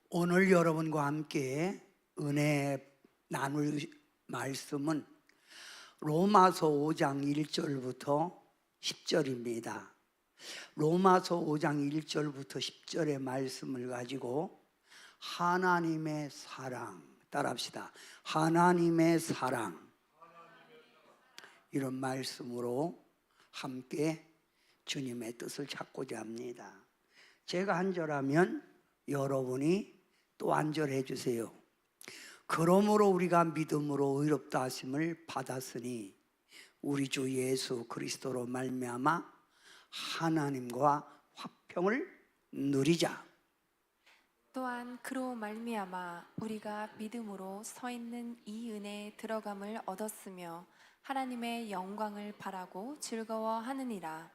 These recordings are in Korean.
오늘 여러분과 함께 은혜 나눌 말씀은 로마서 5장 1절부터 10절입니다. 로마서 5장 1절부터 10절의 말씀을 가지고 하나님의 사랑, 따라합시다. 하나님의 사랑, 이런 말씀으로 함께 주님의 뜻을 찾고자 합니다. 제가 한 절하면 여러분이 또 한 절 해주세요. 그러므로 우리가 믿음으로 의롭다 하심을 받았으니 우리 주 예수 그리스도로 말미암아 하나님과 화평을 누리자. 또한 그로 말미암아 우리가 믿음으로 서 있는 이 은혜에 들어감을 얻었으며 하나님의 영광을 바라고 즐거워하느니라.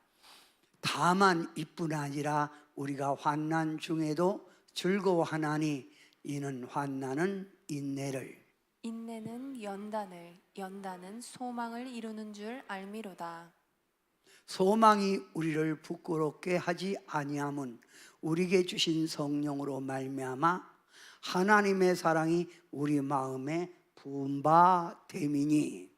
다만 이뿐 아니라 우리가 환난 중에도 즐거워하나니 이는 환난은 인내를, 인내는 연단을, 연단은 소망을 이루는 줄 알미로다. 소망이 우리를 부끄럽게 하지 아니함은 우리에게 주신 성령으로 말미암아 하나님의 사랑이 우리 마음에 부은 바 됨이니.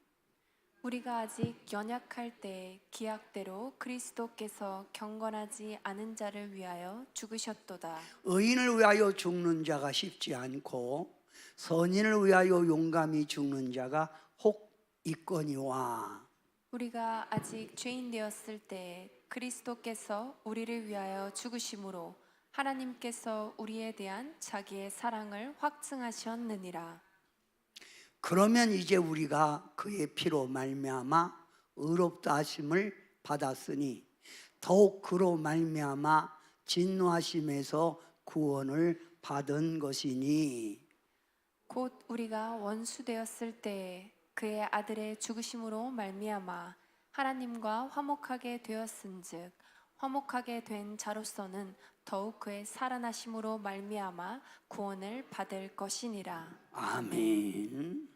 우리가 아직 연약할 때 기약대로 그리스도께서 경건하지 않은 자를 위하여 죽으셨도다. 의인을 위하여 죽는 자가 쉽지 않고 선인을 위하여 용감히 죽는 자가 혹 있거니와. 우리가 아직 죄인 되었을 때 그리스도께서 우리를 위하여 죽으심으로 하나님께서 우리에 대한 자기의 사랑을 확증하셨느니라. 그러면 이제 우리가 그의 피로 말미암아 의롭다 하심을 받았으니 더욱 그로 말미암아 진노하심에서 구원을 받은 것이니. 곧 우리가 원수 되었을 때 그의 아들의 죽으심으로 말미암아 하나님과 화목하게 되었은즉 화목하게 된 자로서는 더욱 그의 살아나심으로 말미암아 구원을 받을 것이니라. 아멘.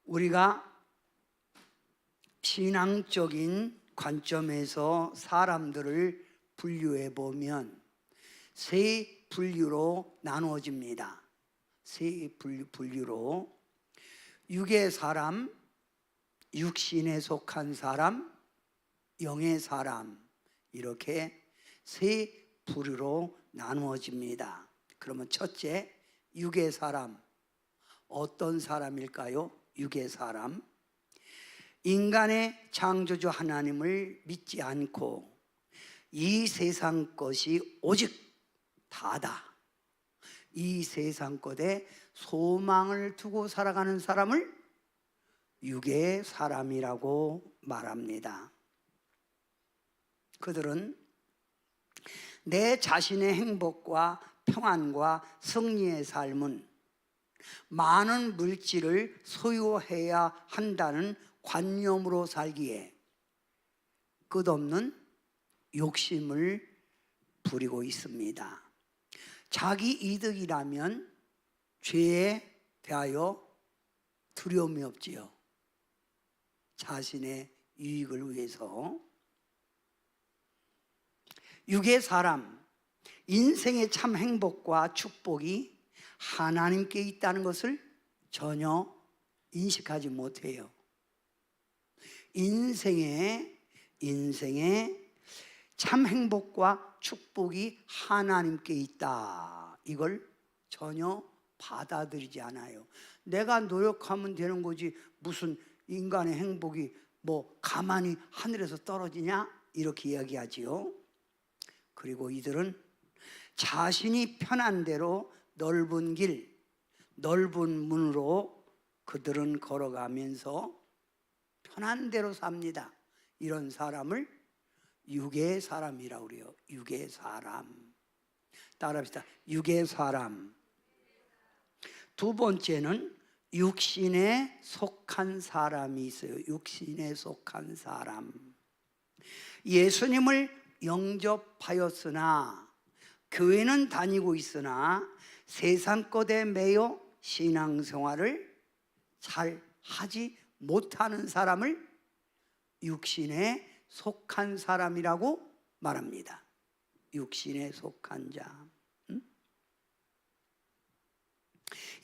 우리가 신앙적인 관점에서 사람들을 분류해 보면 세 분류로 나누어집니다. 세 분류로 육의 사람, 육신에 속한 사람, 영의 사람, 이렇게 세 부류로 나누어집니다. 그러면 첫째, 육의 사람. 어떤 사람일까요? 육의 사람, 인간의 창조주 하나님을 믿지 않고 이 세상 것이 오직 다다, 이 세상 것에 소망을 두고 살아가는 사람을 육의 사람이라고 말합니다. 그들은 내 자신의 행복과 평안과 승리의 삶은 많은 물질을 소유해야 한다는 관념으로 살기에 끝없는 욕심을 부리고 있습니다. 자기 이득이라면 죄에 대하여 두려움이 없지요. 자신의 유익을 위해서. 육의 사람, 인생의 참 행복과 축복이 하나님께 있다는 것을 전혀 인식하지 못해요. 인생의 참 행복과 축복이 하나님께 있다, 이걸 전혀 받아들이지 않아요. 내가 노력하면 되는 거지 무슨 인간의 행복이 뭐 가만히 하늘에서 떨어지냐, 이렇게 이야기하지요. 그리고 이들은 자신이 편한 대로 넓은 길, 넓은 문으로 그들은 걸어가면서 편한 대로 삽니다. 이런 사람을 육의 사람이라고 그래요. 육의 사람. 따라합시다. 육의 사람. 두 번째는 육신에 속한 사람이 있어요. 육신에 속한 사람. 예수님을 영접하였으나 교회는 다니고 있으나 세상 것에 매여 신앙생활을 잘 하지 못하는 사람을 육신에 속한 사람이라고 말합니다. 육신에 속한 자.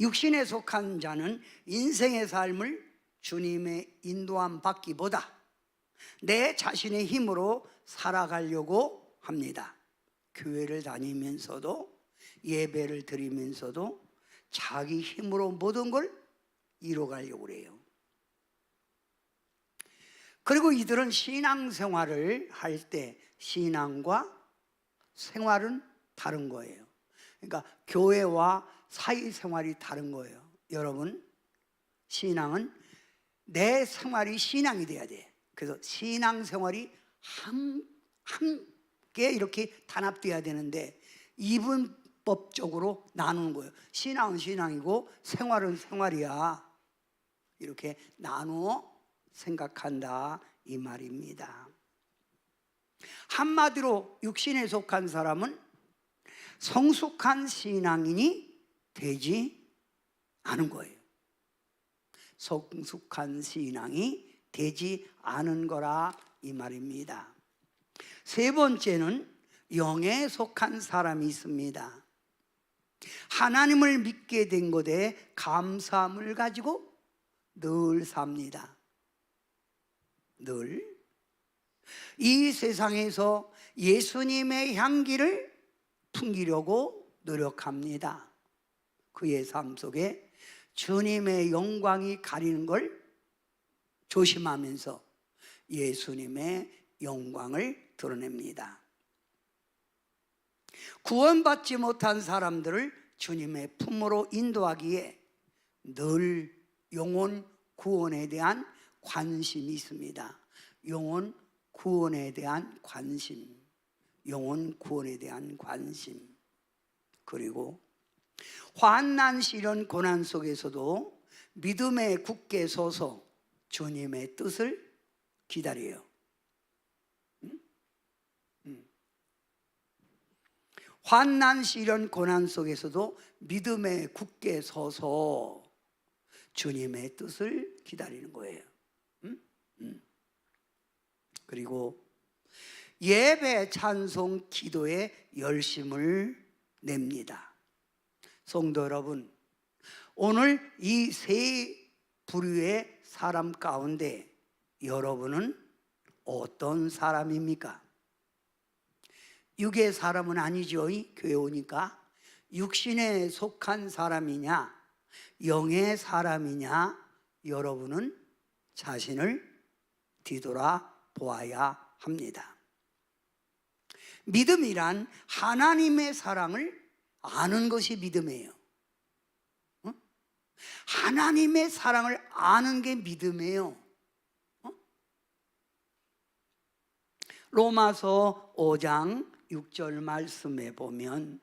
육신에 속한 자는 인생의 삶을 주님의 인도함 받기보다 내 자신의 힘으로 살아가려고 합니다. 교회를 다니면서도 예배를 드리면서도 자기 힘으로 모든 걸 이뤄가려고 그래요. 그리고 이들은 신앙생활을 할 때 신앙과 생활은 다른 거예요. 그러니까 교회와 사회생활이 다른 거예요. 여러분, 신앙은 내 생활이 신앙이 돼야 돼. 그래서 신앙생활이 함께 이렇게 단합돼야 되는데 이분법적으로 나누는 거예요. 신앙은 신앙이고 생활은 생활이야. 이렇게 나누어 생각한다 이 말입니다. 한마디로 육신에 속한 사람은 성숙한 신앙인이 되지 않은 거예요. 성숙한 신앙이 되지 않은 거라 이 말입니다. 세 번째는 영에 속한 사람이 있습니다. 하나님을 믿게 된 것에 감사함을 가지고 늘 삽니다. 늘 이 세상에서 예수님의 향기를 풍기려고 노력합니다. 그의 삶 속에 주님의 영광이 가리는 걸 조심하면서 예수님의 영광을 드러냅니다. 구원받지 못한 사람들을 주님의 품으로 인도하기에 늘 영혼 구원에 대한 관심이 있습니다. 영혼 구원에 대한 관심, 영혼 구원에 대한 관심. 그리고 환난 시련 고난 속에서도 믿음에 굳게 서서 주님의 뜻을 기다려요. 환난 시련 고난 속에서도 믿음에 굳게 서서 주님의 뜻을 기다리는 거예요. 그리고 예배, 찬송, 기도에 열심을 냅니다. 성도 여러분, 오늘 이 세 부류의 사람 가운데 여러분은 어떤 사람입니까? 육의 사람은 아니죠. 교회 오니까 육신에 속한 사람이냐 영의 사람이냐 여러분은 자신을 뒤돌아 보아야 합니다. 믿음이란 하나님의 사랑을 아는 것이 믿음이에요. 하나님의 사랑을 아는 게 믿음이에요. 로마서 5장 6절 말씀에 보면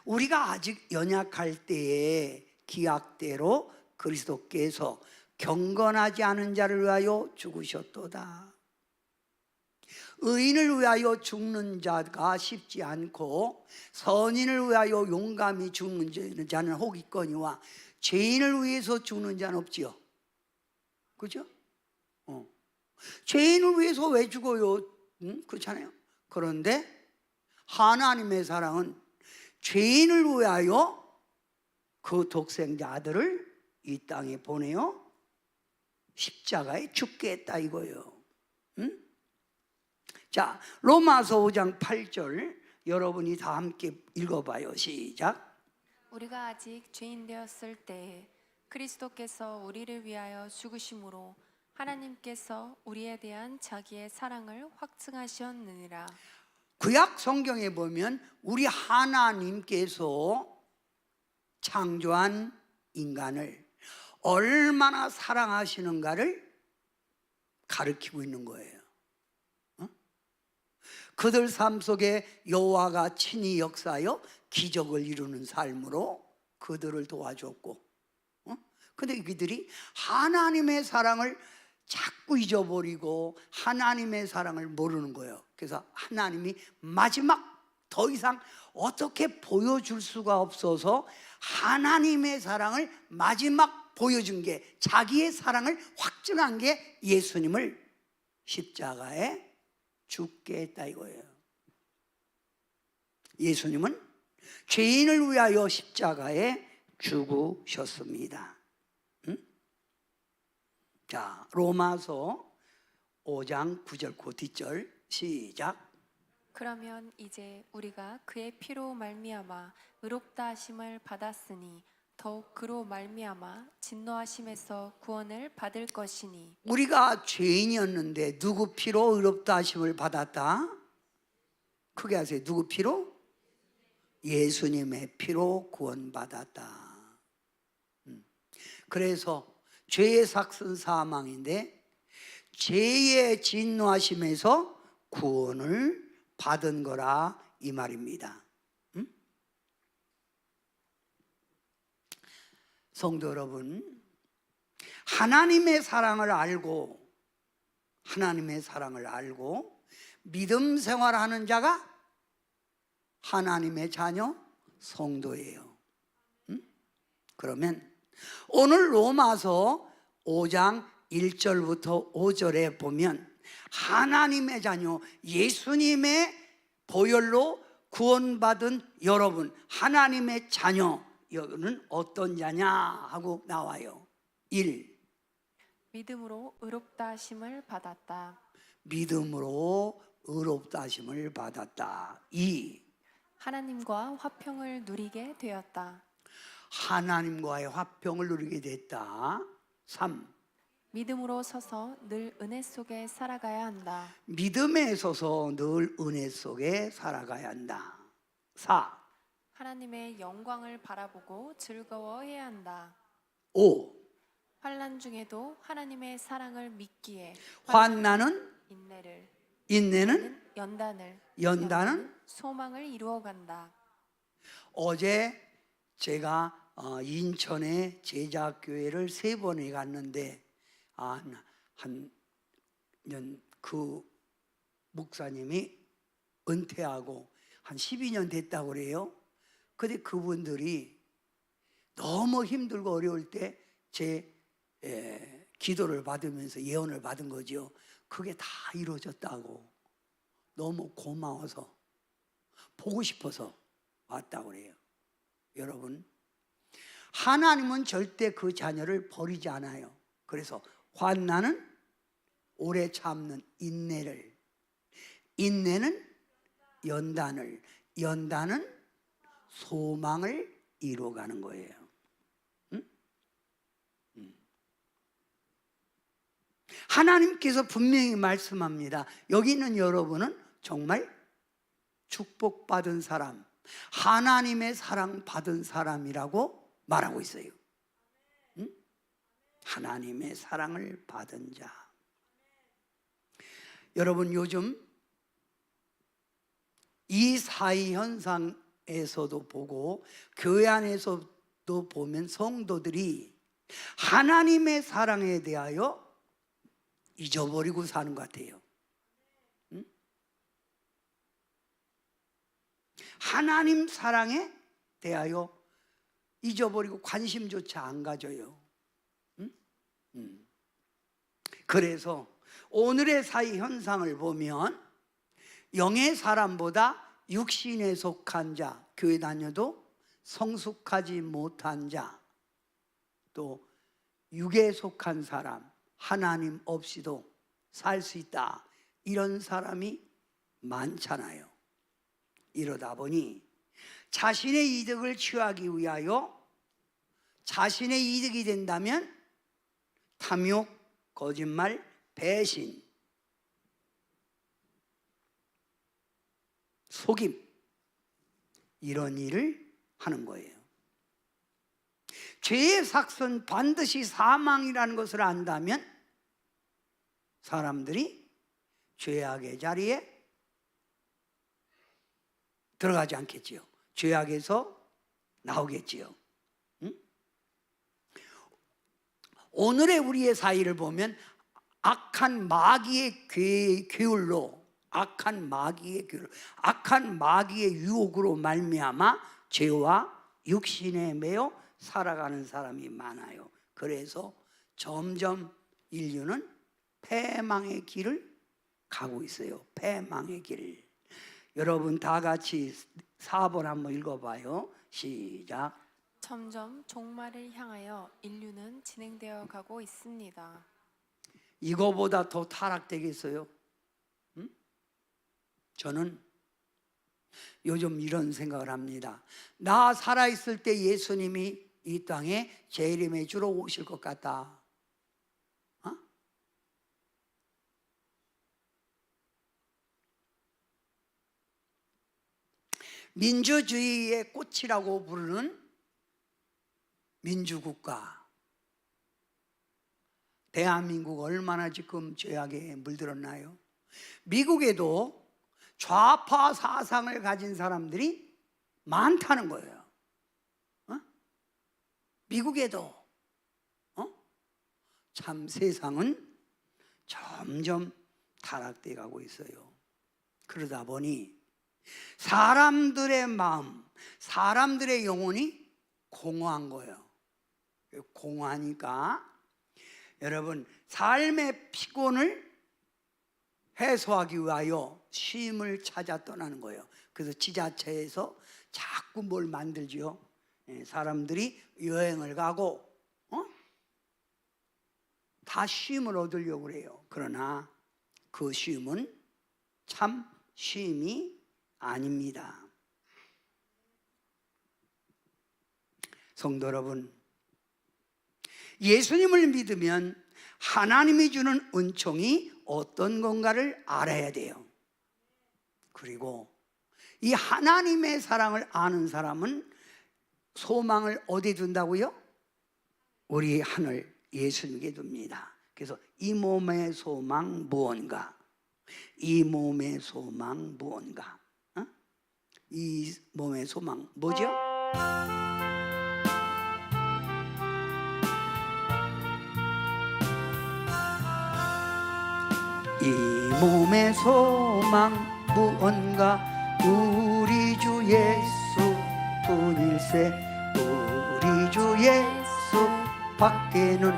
우리가 아직 연약할 때에 기약대로 그리스도께서 경건하지 않은 자를 위하여 죽으셨도다. 의인을 위하여 죽는 자가 쉽지 않고 선인을 위하여 용감히 죽는 자는 혹 있거니와 죄인을 위해서 죽는 자는 없지요. 그죠? 죄인을 위해서 왜 죽어요? 그렇잖아요. 그런데 하나님의 사랑은 죄인을 위하여 그 독생자 아들을 이 땅에 보내어 십자가에 죽게 했다 이거예요. 자, 로마서 5장 8절 여러분이 다 함께 읽어봐요. 시작. 우리가 아직 죄인 되었을 때 그리스도께서 우리를 위하여 죽으심으로 하나님께서 우리에 대한 자기의 사랑을 확증하셨느니라. 구약 성경에 보면 우리 하나님께서 창조한 인간을 얼마나 사랑하시는가를 가르치고 있는 거예요. 그들 삶 속에 여호와가 친히 역사하여 기적을 이루는 삶으로 그들을 도와줬고, 근데 이들이 하나님의 사랑을 자꾸 잊어버리고 하나님의 사랑을 모르는 거예요. 그래서 하나님이 마지막 더 이상 어떻게 보여줄 수가 없어서 하나님의 사랑을 마지막 보여준 게, 자기의 사랑을 확증한 게 예수님을 십자가에 죽게 했다 이거예요. 예수님은 죄인을 위하여 십자가에 죽으셨습니다. 자, 로마서 5장 9절 그 뒷절 시작. 그러면 이제 우리가 그의 피로 말미암아 의롭다 하심을 받았으니 더욱 그로 말미암아 진노하심에서 구원을 받을 것이니. 우리가 죄인이었는데 누구 피로 의롭다 하심을 받았다? 크게 하세요. 누구 피로? 예수님의 피로 구원받았다. 그래서 죄의 삭은 사망인데 죄의 진노하심에서 구원을 받은 거라 이 말입니다. 성도 여러분, 하나님의 사랑을 알고 믿음 생활하는 자가 하나님의 자녀 성도예요. 그러면 오늘 로마서 5장 1절부터 5절에 보면 하나님의 자녀 예수님의 보혈로 구원받은 여러분, 하나님의 자녀는 어떤 자냐 하고 나와요. 1. 믿음으로 의롭다 하심을 받았다. 믿음으로 의롭다 하심을 받았다. 2. 하나님과 화평을 누리게 되었다. 하나님과의 화평을 누리게 됐다. 3. 믿음으로 서서 늘 은혜 속에 살아가야 한다. 믿음에 서서 늘 은혜 속에 살아가야 한다. 4. 하나님의 영광을 바라보고 즐거워해야 한다. 5. 환난 중에도 하나님의 사랑을 믿기에 환난은 인내를, 인내는 연단은 소망을 이루어간다. 어제 제가 인천에 제자교회를 3번에 갔는데 그 목사님이 은퇴하고 한 12년 됐다고 그래요. 근데 그분들이 너무 힘들고 어려울 때 제 기도를 받으면서 예언을 받은 거죠. 그게 다 이루어졌다고. 너무 고마워서 보고 싶어서 왔다고 그래요. 여러분, 하나님은 절대 그 자녀를 버리지 않아요. 그래서 환난은 오래 참는 인내를, 인내는 연단을, 연단은 소망을 이루어가는 거예요. 하나님께서 분명히 말씀합니다. 여기 있는 여러분은 정말 축복받은 사람, 하나님의 사랑받은 사람이라고 말하고 있어요. 하나님의 사랑을 받은 자. 여러분, 요즘 이 사회 현상에서도 보고 교회 안에서도 보면 성도들이 하나님의 사랑에 대하여 잊어버리고 사는 것 같아요. 하나님 사랑에 대하여 잊어버리고 관심조차 안 가져요. 그래서 오늘의 사회 현상을 보면 영의 사람보다 육신에 속한 자, 교회 다녀도 성숙하지 못한 자, 또 육에 속한 사람, 하나님 없이도 살 수 있다, 이런 사람이 많잖아요. 이러다 보니 자신의 이득을 취하기 위하여 자신의 이득이 된다면 탐욕, 거짓말, 배신, 속임, 이런 일을 하는 거예요. 죄의 삭은 반드시 사망이라는 것을 안다면 사람들이 죄악의 자리에 들어가지 않겠지요. 죄악에서 나오겠지요. 오늘의 우리의 사회를 보면 악한 마귀의 괴율로, 악한 마귀의 유혹으로 말미암아 죄와 육신에 매여 살아가는 사람이 많아요. 그래서 점점 인류는 패망의 길을 가고 있어요. 패망의 길. 여러분 다 같이 4번 한번 읽어봐요. 시작. 점점 종말을 향하여 인류는 진행되어 가고 있습니다. 이거보다 더 타락되겠어요? 응? 저는 요즘 이런 생각을 합니다. 나 살아있을 때 예수님이 이 땅에 재림해 주러 오실 것 같다. 어? 민주주의의 꽃이라고 부르는 민주국가, 대한민국 얼마나 지금 죄악에 물들었나요? 미국에도 좌파 사상을 가진 사람들이 많다는 거예요. 어? 미국에도. 참 세상은 점점 타락돼 가고 있어요. 그러다 보니 사람들의 마음, 사람들의 영혼이 공허한 거예요. 공허하니까 여러분, 삶의 피곤을 해소하기 위하여 쉼을 찾아 떠나는 거예요. 그래서 지자체에서 자꾸 뭘 만들지요. 사람들이 여행을 가고 다 쉼을 얻으려고 그래요. 그러나 그 쉼은 참 쉼이 아닙니다. 성도 여러분, 예수님을 믿으면 하나님이 주는 은총이 어떤 건가를 알아야 돼요. 그리고 이 하나님의 사랑을 아는 사람은 소망을 어디에 둔다고요? 우리 하늘 예수님께 둡니다. 그래서 이 몸의 소망 무언가? 이 몸의 소망 무언가? 이 몸의 소망 뭐죠? 이 몸의 소망 무언가? 우리 주 예수 분일세. 우리 주 예수 밖에는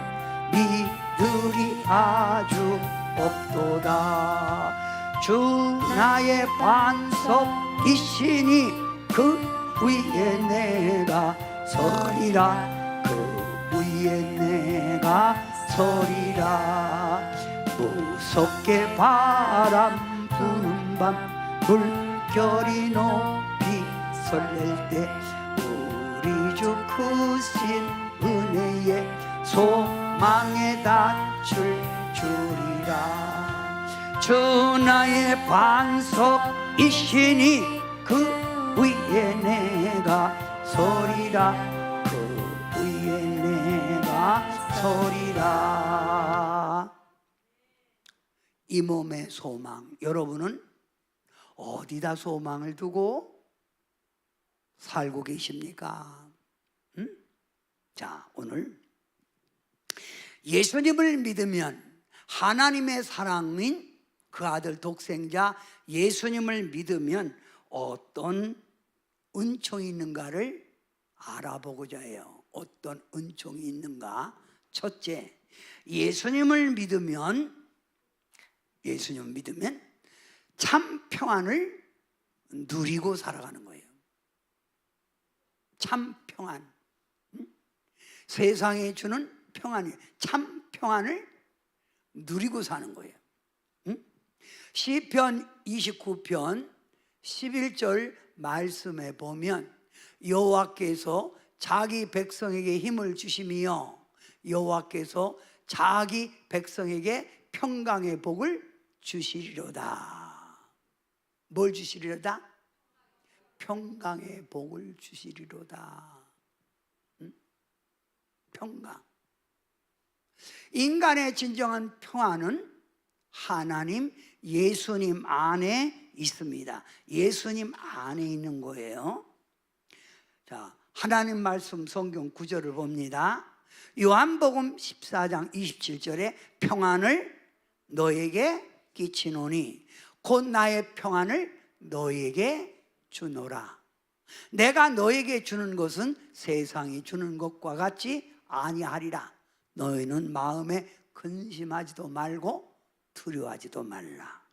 믿으리 아주 없도다. 주 나의 반석이시니 그 위에 내가 서리라. 그 위에 내가 서리라. 무섭게 바람 부는 밤 물결이 높이 설렐 때 우리 주 크신 은혜에 소망에 닿을 줄이라. 주 나의 반석이시니 그 위에 내가 서리라. 그 위에 내가 서리라. 이 몸의 소망, 여러분은 어디다 소망을 두고 살고 계십니까? 자, 오늘 예수님을 믿으면 하나님의 사랑인 그 아들 독생자 예수님을 믿으면 어떤 은총이 있는가를 알아보고자 해요. 어떤 은총이 있는가? 첫째, 예수님을 믿으면 참 평안을 누리고 살아가는 거예요. 참 평안. 세상에 주는 평안이에요. 참 평안을 누리고 사는 거예요. 시편 29편 11절 말씀에 보면 여호와께서 자기 백성에게 힘을 주시며 여호와께서 자기 백성에게 평강의 복을 주시리로다. 뭘 주시리로다? 평강의 복을 주시리로다. 평강. 인간의 진정한 평안은 하나님, 예수님 안에 있습니다. 예수님 안에 있는 거예요. 자, 하나님 말씀 성경 구절을 봅니다. 요한복음 14장 27절에 평안을 너에게 끼치노니 곧 나의 평안을 너에게 주노라. 내가 너에게 주는 것은 세상이 주는 것과 같지 아니하리라. 너희는 마음에 근심하지도 말고 두려워하지도 말라.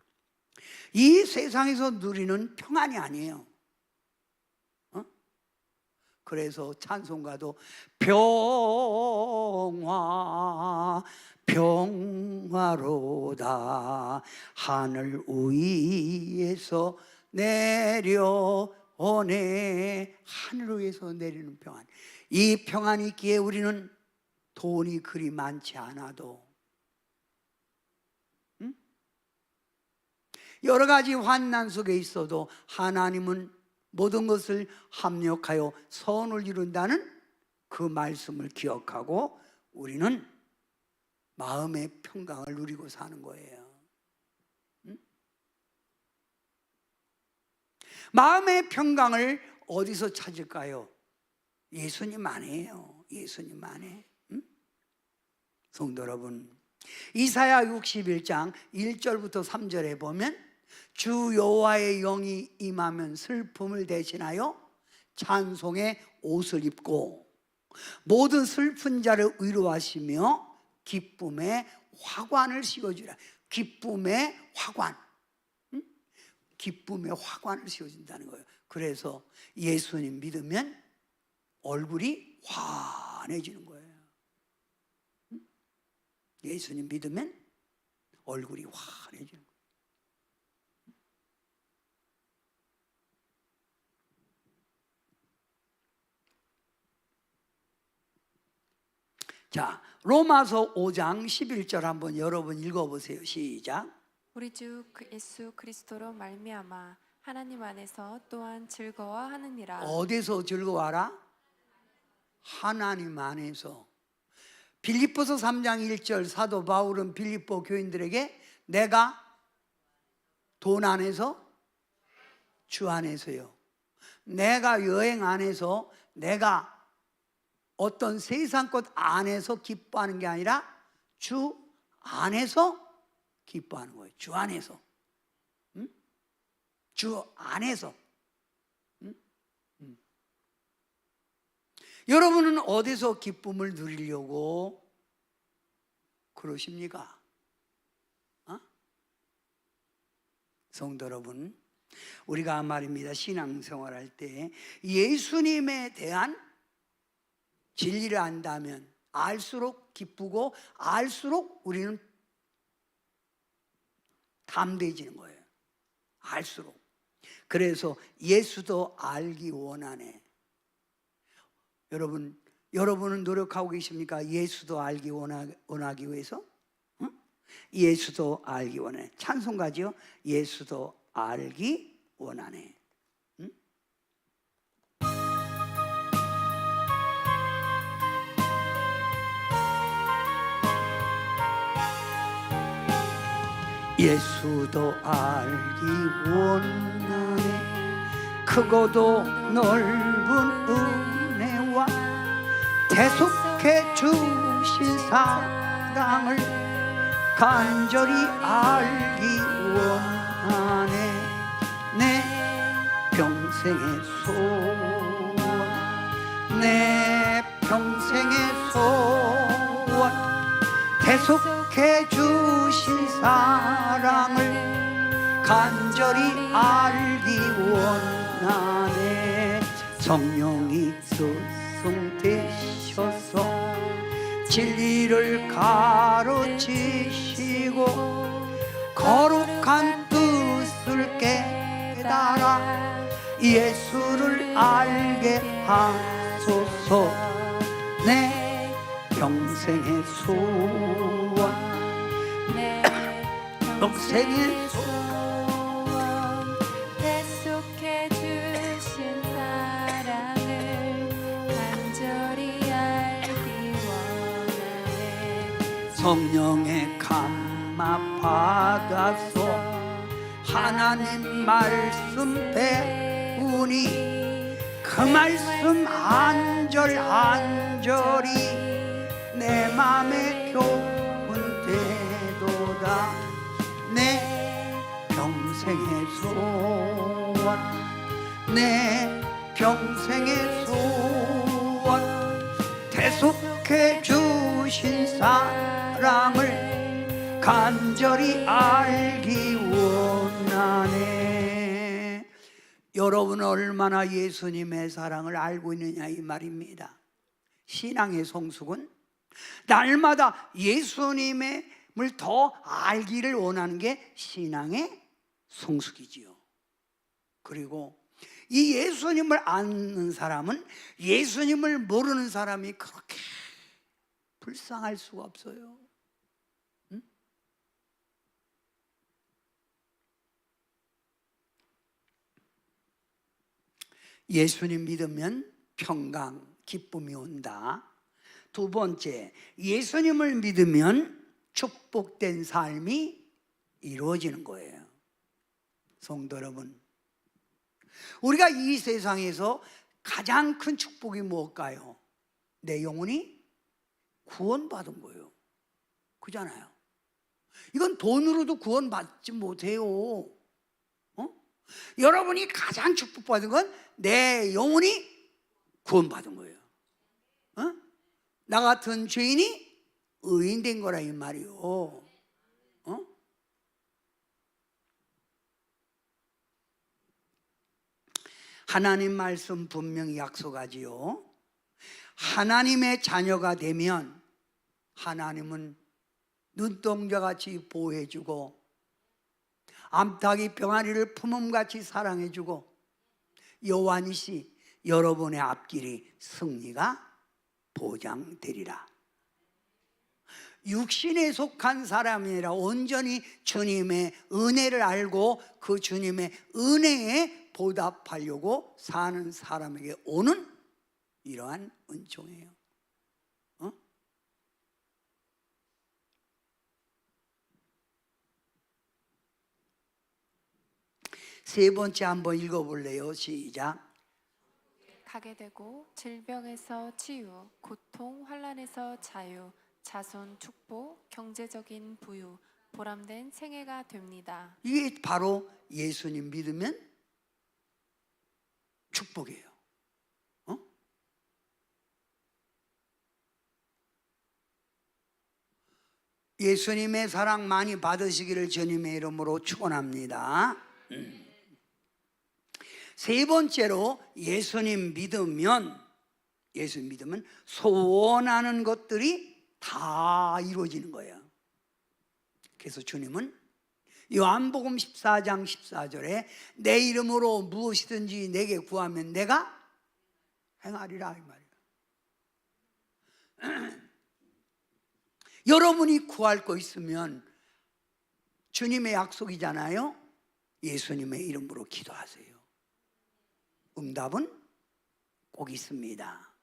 이 세상에서 누리는 평안이 아니에요. 그래서 찬송가도 평화 평화로다 하늘 위에서 내려오네. 하늘 위에서 내리는 평안. 이 평안이 있기에 우리는 돈이 그리 많지 않아도 여러 가지 환난 속에 있어도 하나님은 모든 것을 합력하여 선을 이룬다는 그 말씀을 기억하고 우리는 마음의 평강을 누리고 사는 거예요. 마음의 평강을 어디서 찾을까요? 예수님 안에요. 예수님 안에. 성도 여러분, 이사야 61장 1절부터 3절에 보면 주 여호와의 영이 임하면 슬픔을 대신하여 찬송의 옷을 입고 모든 슬픈 자를 위로하시며 기쁨의 화관을 씌워주라. 기쁨의 화관, 기쁨의 화관을 씌워준다는 거예요. 그래서 예수님 믿으면 얼굴이 환해지는 거예요. 예수님 믿으면 얼굴이 환해지는 거예요. 자, 로마서 5장 11절 한번 여러분 읽어보세요. 시작. 우리 주 예수 그리스도로 말미암아 하나님 안에서 또한 즐거워하느니라. 어디서 즐거워하라? 하나님 안에서. 빌립보서 3장 1절 사도 바울은 빌립보 교인들에게 내가 돈 안에서 주 안에서요. 내가 여행 안에서, 내가 어떤 세상 것 안에서 기뻐하는 게 아니라 주 안에서 기뻐하는 거예요. 주 안에서. 주 안에서. 여러분은 어디서 기쁨을 누리려고 그러십니까? 성도 여러분, 우리가 말입니다, 신앙생활할 때 예수님에 대한 진리를 안다면 알수록 기쁘고 알수록 우리는 담대해지는 거예요. 알수록. 그래서 예수도 알기 원하네. 여러분은 노력하고 계십니까? 예수도 알기 원하기 위해서? 응? 예수도 알기 원하네. 찬송가죠? 예수도 알기 원하네. 응? 예수도 알기 원하네. 크고도 넓은 은혜와 대속해 주신 사랑을 간절히 알기 원하네. 내 평생의 소원, 내 평생의 소원, 대속해 주신 사랑을 간절히 알기 원하네. 성령이 수송되셔서 진리를 가르치시고 거룩한 뜻을 깨달아 예수를 알게 하소서. 내 평생의 소원, 평생의 소원, 대속해 주신 사랑을 간절히 알기 원하네. 성령의 감화 받아서 하나님 말씀 배우니 그 말씀 한절한절이 내 맘에 교훈 되도다. 내 평생의 소원, 내 평생의 소원, 대속해 주신 사랑을 간절히 알기 원하네. 여러분은 얼마나 예수님의 사랑을 알고 있느냐 이 말입니다. 신앙의 성숙은 날마다 예수님을 더 알기를 원하는 게 신앙의 성숙이지요. 그리고 이 예수님을 아는 사람은 예수님을 모르는 사람이 그렇게 불쌍할 수가 없어요. 응? 예수님 믿으면 평강, 기쁨이 온다. 두 번째, 예수님을 믿으면 축복된 삶이 이루어지는 거예요. 성도 여러분, 우리가 이 세상에서 가장 큰 축복이 무엇일까요? 내 영혼이 구원받은 거예요. 그잖아요. 이건 돈으로도 구원받지 못해요. 여러분이 가장 축복받은 건 내 영혼이 구원받은 거예요. 나 같은 죄인이 의인된 거라 이 말이요. 하나님 말씀 분명히 약속하지요. 하나님의 자녀가 되면 하나님은 눈동자같이 보호해주고 암탉이 병아리를 품음같이 사랑해주고 여호와니시 여러분의 앞길이 승리가 보장되리라. 육신에 속한 사람이 아니라 온전히 주님의 은혜를 알고 그 주님의 은혜에 보답하려고 사는 사람에게 오는 이러한 은총이에요. 세 번째 한번 읽어볼래요? 시작. 가게 되고 질병에서 치유, 고통, 환난에서 자유, 자손 축복, 경제적인 부유, 보람된 생애가 됩니다. 이게 바로 예수님 믿으면 축복이에요. 예수님의 사랑 많이 받으시기를 주님의 이름으로 축원합니다. 세 번째로 예수님 믿으면 소원하는 것들이 다 이루어지는 거예요. 그래서 주님은 요한복음 14장 14절에 내 이름으로 무엇이든지 내게 구하면 내가 행하리라 이 말이에요. 여러분이 구할 거 있으면 주님의 약속이잖아요. 예수님의 이름으로 기도하세요. 응답은 꼭 있습니다.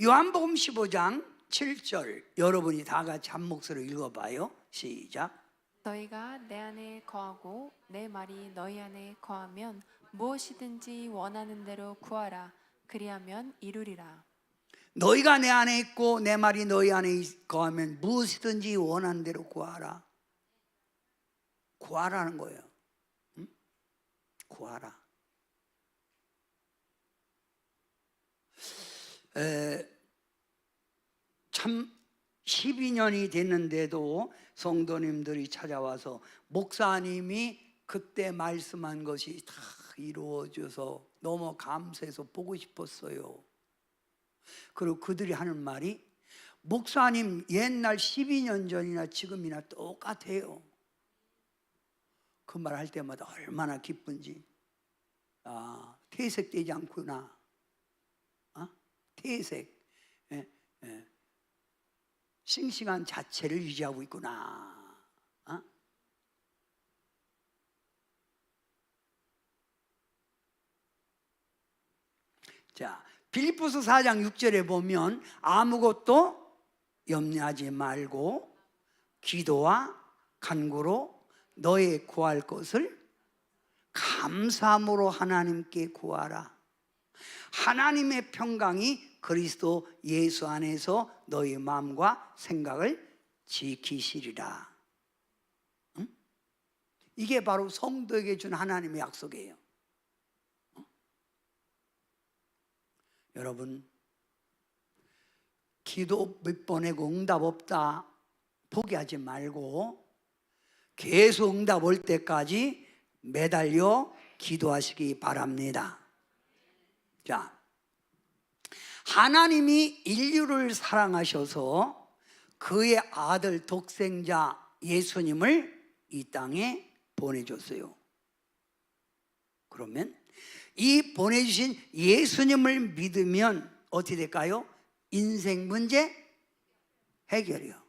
요한복음 15장 7절 여러분이 다 같이 한 목소리로 읽어봐요. 시작. 너희가 내 안에 거하고 내 말이 너희 안에 거하면 무엇이든지 원하는 대로 구하라. 그리하면 이루리라. 너희가 내 안에 있고 내 말이 너희 안에 거하면 무엇이든지 원하는 대로 구하라. 구하라는 거예요. 구하라. 참 12년이 됐는데도 성도님들이 찾아와서 목사님이 그때 말씀한 것이 다 이루어져서 너무 감사해서 보고 싶었어요. 그리고 그들이 하는 말이 목사님 옛날 12년 전이나 지금이나 똑같아요. 그 말 할 때마다 얼마나 기쁜지. 퇴색되지 않구나. 퇴색. 싱싱한 자체를 유지하고 있구나. 자, 빌립보서 4장 6절에 보면 아무것도 염려하지 말고 기도와 간구로 너의 구할 것을 감사함으로 하나님께 구하라. 하나님의 평강이 그리스도 예수 안에서 너희 마음과 생각을 지키시리라. 이게 바로 성도에게 준 하나님의 약속이에요. 여러분, 기도 몇 번 하고 응답 없다 포기하지 말고 계속 응답 올 때까지 매달려 기도하시기 바랍니다. 자, 하나님이 인류를 사랑하셔서 그의 아들 독생자 예수님을 이 땅에 보내줬어요. 그러면 이 보내주신 예수님을 믿으면 어떻게 될까요? 인생 문제 해결이요.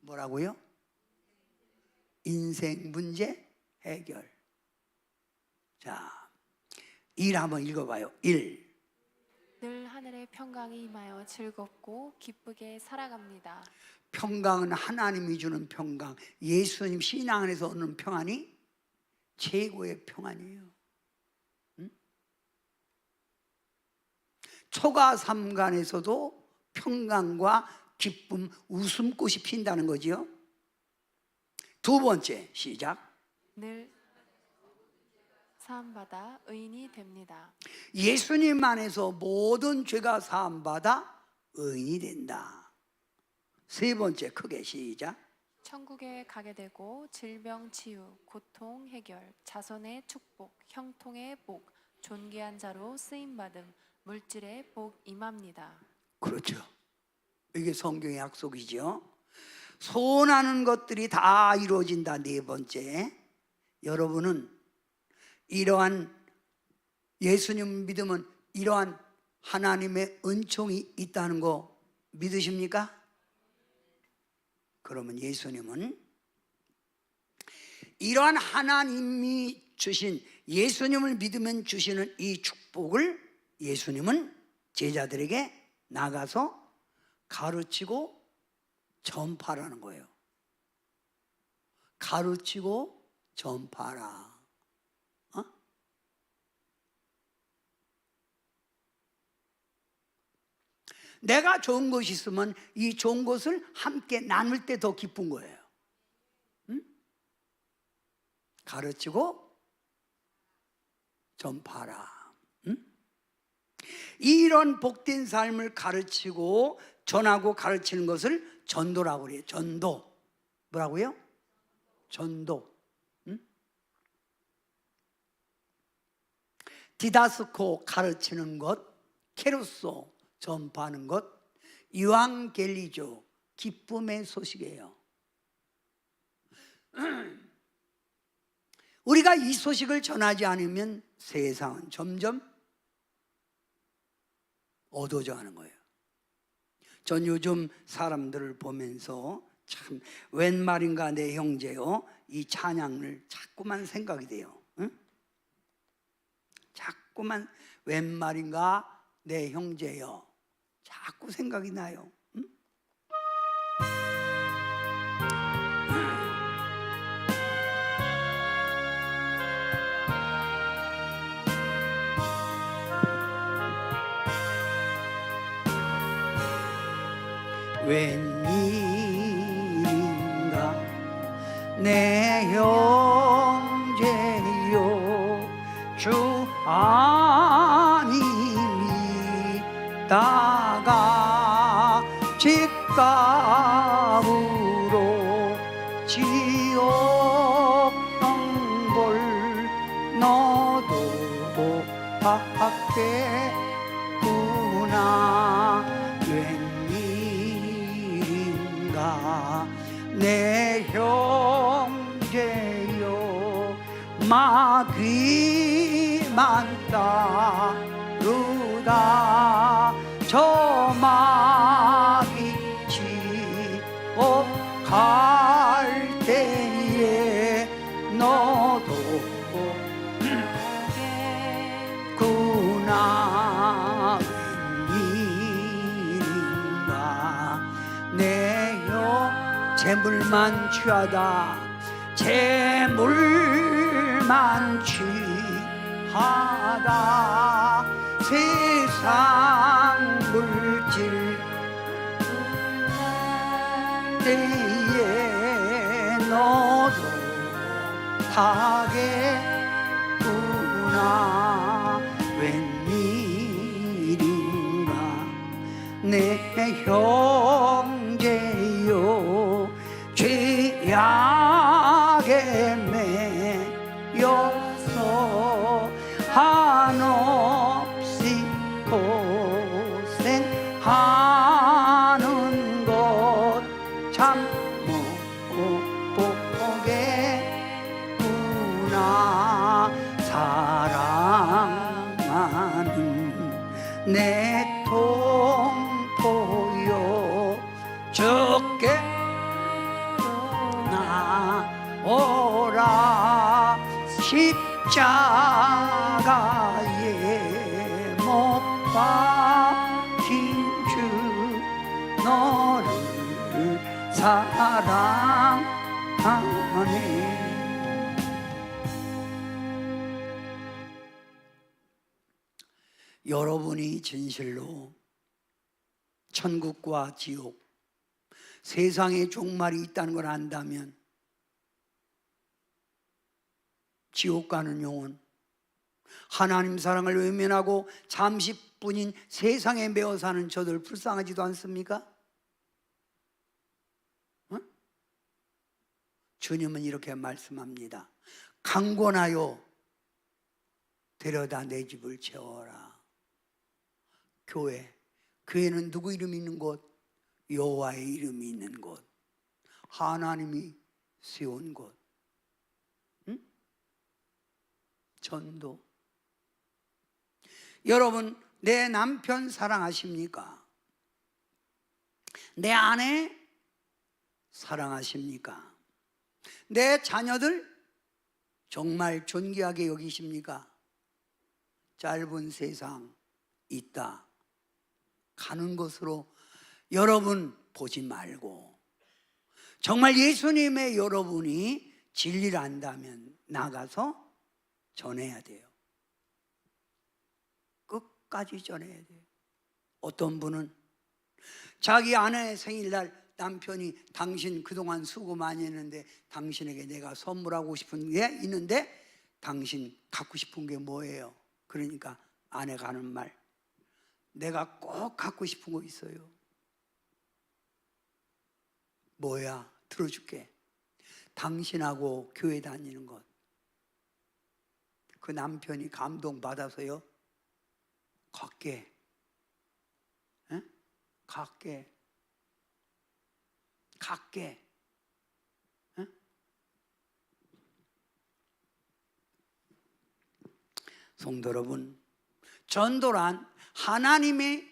뭐라고요? 인생 문제 해결. 자, 1 한번 읽어봐요. 1. 늘 하늘의 평강이 임하여 즐겁고 기쁘게 살아갑니다. 평강은 하나님이 주는 평강, 예수님 신앙 안에서 얻는 평안이 최고의 평안이에요. 응? 초가 삼간에서도 평강과 기쁨, 웃음꽃이 핀다는 거지요. 두 번째, 시작. 늘 사함받아 의인이 됩니다. 예수님 안에서 모든 죄가 사함받아 의인이 된다. 세 번째, 크게 시작. 천국에 가게 되고 질병 치유, 고통 해결, 자손의 축복, 형통의 복, 존귀한 자로 쓰임받음, 물질의 복 임합니다. 그렇죠. 이게 성경의 약속이죠. 소원하는 것들이 다 이루어진다. 네 번째, 여러분은 이러한 예수님 믿으면 이러한 하나님의 은총이 있다는 거 믿으십니까? 그러면 예수님은 이러한 하나님이 주신, 예수님을 믿으면 주시는 이 축복을 예수님은 제자들에게 나가서 가르치고 전파라는 거예요. 가르치고 전파라. 내가 좋은 것이 있으면 이 좋은 것을 함께 나눌 때 더 기쁜 거예요. 응? 가르치고 전파라. 응? 이런 복된 삶을 가르치고 전하고 가르치는 것을 전도라고 그래요. 전도. 뭐라고요? 전도. 응? 디다스코 가르치는 것, 케루소 전파하는 것, 유앙겔리조 기쁨의 소식이에요. 우리가 이 소식을 전하지 않으면 세상은 점점 어두워져 가는 거예요. 전 요즘 사람들을 보면서 참 웬 말인가 내 형제요, 이 찬양을 자꾸만 생각이 돼요. 응? 자꾸만 웬 말인가 내 형제요, 자꾸 생각이 나요. 응? 웬일인가 내 형제요, 주 안님이 다가 집값으로 지옥 형벌 너도 받겠구나. 웬일인가 내 형제요, 마귀만 따르다 저 마귀 지옥 갈 때에 너도 구나. 웬일인가 내 형 재물만 취하다, 재물만 취하다 세상 물질 때에 너도 하겠구나. 웬일인가 내 형제요, 죄악에 가서 한없이 고생하는 것 참 못 보겠구나. 사랑하는 내 동포여, 주께 나오라. 십자가에 못 박힌 주 너를 사랑하네. 여러분이 진실로 천국과 지옥, 세상에 종말이 있다는 걸 안다면 지옥 가는 영혼, 하나님 사랑을 외면하고 잠시뿐인 세상에 매어 사는 저들 불쌍하지도 않습니까? 응? 주님은 이렇게 말씀합니다. 강권하여 데려다 내 집을 채워라. 교회는 누구 이름이 있는 곳? 여호와의 이름이 있는 곳, 하나님이 세운 곳. 응? 전도. 여러분, 내 남편 사랑하십니까? 내 아내 사랑하십니까? 내 자녀들 정말 존귀하게 여기십니까? 짧은 세상 있다 가는 것으로 여러분 보지 말고, 정말 예수님의 여러분이 진리를 안다면 나가서 전해야 돼요. 끝까지 전해야 돼요. 어떤 분은 자기 아내 생일날 남편이 당신 그동안 수고 많이 했는데 당신에게 내가 선물하고 싶은 게 있는데 당신 갖고 싶은 게 뭐예요? 그러니까 아내가 하는 말, 내가 꼭 갖고 싶은 거 있어요. 뭐야? 들어줄게. 당신하고 교회 다니는 것. 그 남편이 감동받아서요, 갈게. 에? 갈게. 에? 성도 여러분, 전도란 하나님이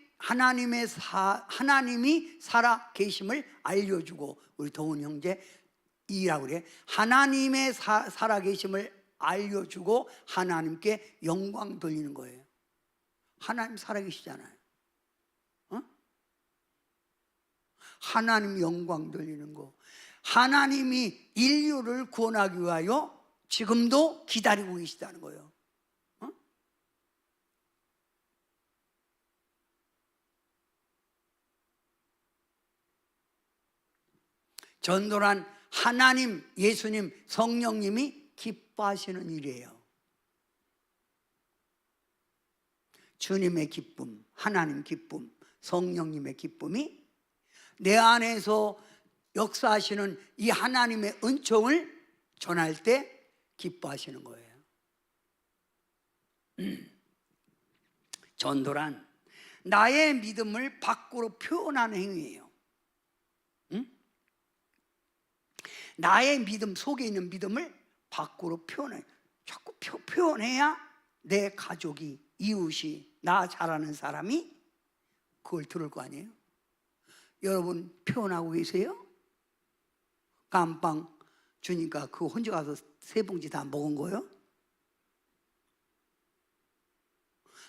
살아 계심을 알려주고, 우리 도훈 형제 이라고 그래. 하나님의 살아 계심을 알려주고 하나님께 영광 돌리는 거예요. 하나님 살아 계시잖아요. 어? 하나님 영광 돌리는 거. 하나님이 인류를 구원하기 위하여 지금도 기다리고 계시다는 거예요. 어? 전도란 하나님, 예수님, 성령님이 기뻐하시는 일이에요. 주님의 기쁨, 하나님 기쁨, 성령님의 기쁨이 내 안에서 역사하시는 이 하나님의 은총을 전할 때 기뻐하시는 거예요. 전도란 나의 믿음을 밖으로 표현하는 행위예요. 나의 믿음, 속에 있는 믿음을 밖으로 표현해. 자꾸 표현해야 내 가족이, 이웃이, 나 잘 아는 사람이 그걸 들을 거 아니에요? 여러분 표현하고 계세요? 감빵 주니까 그거 혼자 가서 3봉지 다 먹은 거예요?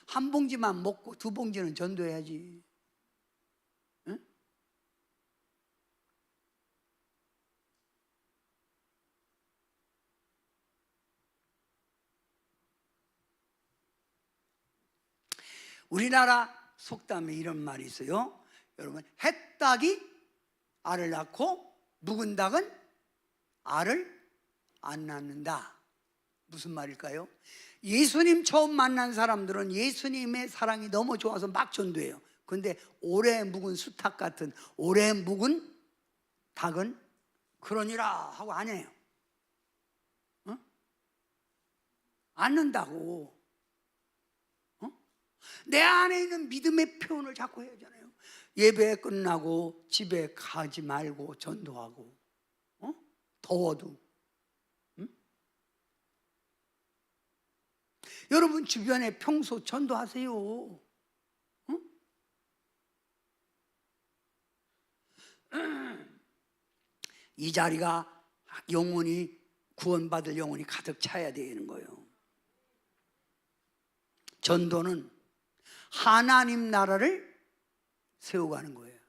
한 봉지만 먹고 2봉지는 전도해야지. 응? 우리나라 속담에 이런 말이 있어요. 여러분, 햇닭이 알을 낳고 묵은 닭은 알을 안 낳는다. 무슨 말일까요? 예수님 처음 만난 사람들은 예수님의 사랑이 너무 좋아서 막 전도해요. 그런데 오래 묵은 수탉 같은 오래 묵은 닭은 그러니라 하고 안 해요. 어? 않는다고. 내 안에 있는 믿음의 표현을 자꾸 해야 하잖아요. 예배 끝나고 집에 가지 말고 전도하고, 더워도. 여러분 주변에 평소 전도하세요. 이 자리가 영혼이 구원받을 영혼이 가득 차야 되는 거예요. 전도는 하나님 나라를 세워가는 거예요.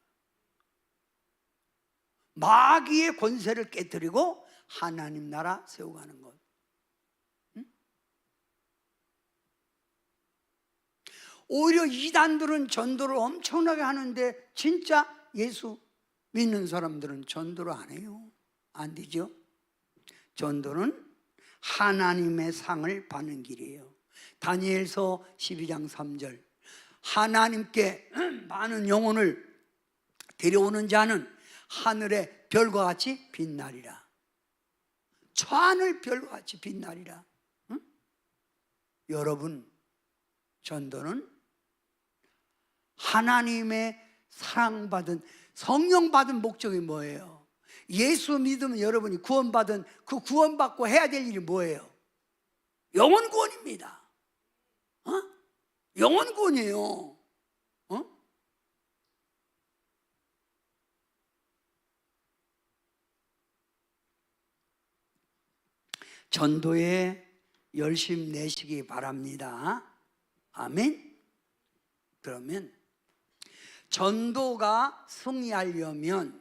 마귀의 권세를 깨뜨리고 하나님 나라 세워가는 것. 오히려 이단들은 전도를 엄청나게 하는데 진짜 예수 믿는 사람들은 전도를 안 해요. 안 되죠. 전도는 하나님의 상을 받는 길이에요. 다니엘서 12장 3절, 하나님께 많은 영혼을 데려오는 자는 하늘의 별과 같이 빛나리라. 저 하늘 별과 같이 빛나리라. 여러분, 전도는 하나님의 사랑받은, 성령받은 목적이 뭐예요? 예수 믿으면 여러분이 구원받은, 그 구원받고 해야 될 일이 뭐예요? 영혼 구원입니다. 영혼 구원이에요. 전도에 열심 내시기 바랍니다. 아멘. 그러면 전도가 승리하려면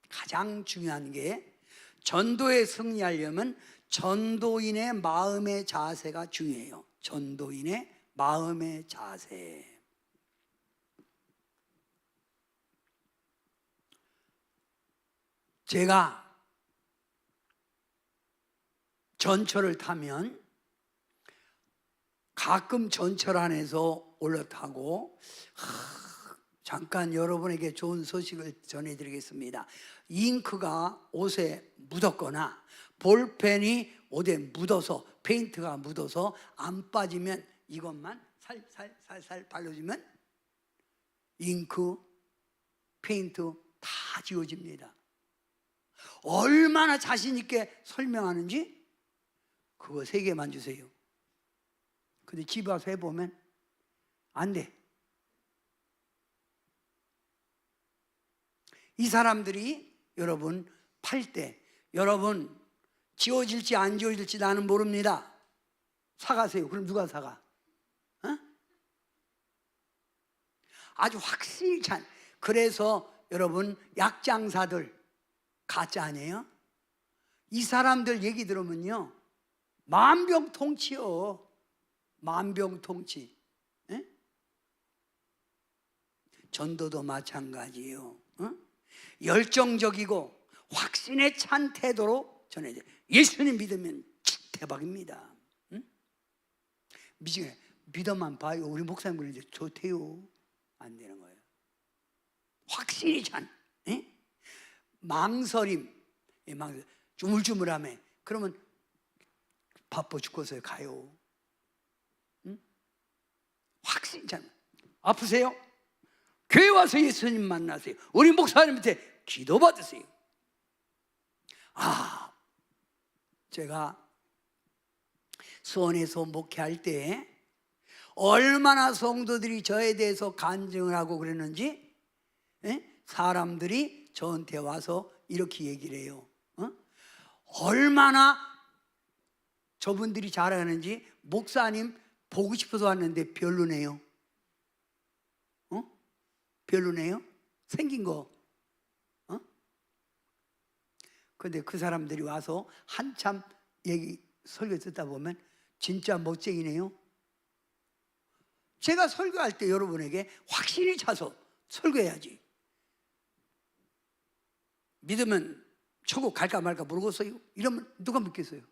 가장 중요한 게, 전도에 승리하려면 전도인의 마음의 자세가 중요해요. 전도인의 마음의 자세. 제가 전철을 타면 가끔 전철 안에서 올라타고, 잠깐 여러분에게 좋은 소식을 전해드리겠습니다. 잉크가 옷에 묻었거나 볼펜이 옷에 묻어서, 페인트가 묻어서 안 빠지면 이것만 살살 발라주면 잉크, 페인트 다 지워집니다. 얼마나 자신 있게 설명하는지 그거 3개만 주세요. 근데 집에 와서 해보면 안 돼. 이 사람들이 여러분 팔 때, 여러분 지워질지 안 지워질지 나는 모릅니다. 사가세요. 그럼 누가 사가? 아주 확실히 찬. 그래서 여러분 약장사들 가짜 아니에요? 이 사람들 얘기 들으면요, 만병통치요. 만병통치. 전도도 마찬가지예요. 열정적이고 확신에 찬 태도로 전해야 돼요. 예수님 믿으면 대박입니다. 믿어만 봐요. 우리 목사님 그러는데 좋대요. 안 되는 거예요. 확신이 찬. 망설임, 주물주물하면, 그러면 바빠 죽어서 가요. 확신이 찬. 아프세요? 교회 와서 예수님 만나세요. 우리 목사님한테 기도 받으세요. 제가 수원에서 목회할 때 얼마나 성도들이 저에 대해서 간증을 하고 그랬는지, 사람들이 저한테 와서 이렇게 얘기를 해요. 얼마나 저분들이 잘하는지, 목사님 보고 싶어서 왔는데 별로네요. 별로네요? 생긴 거. 근데 그 사람들이 와서 한참 설교 듣다 보면 진짜 멋쟁이네요. 제가 설교할 때 여러분에게 확신이 차서 설교해야지. 믿으면 천국 갈까 말까 모르겠어요? 이러면 누가 믿겠어요?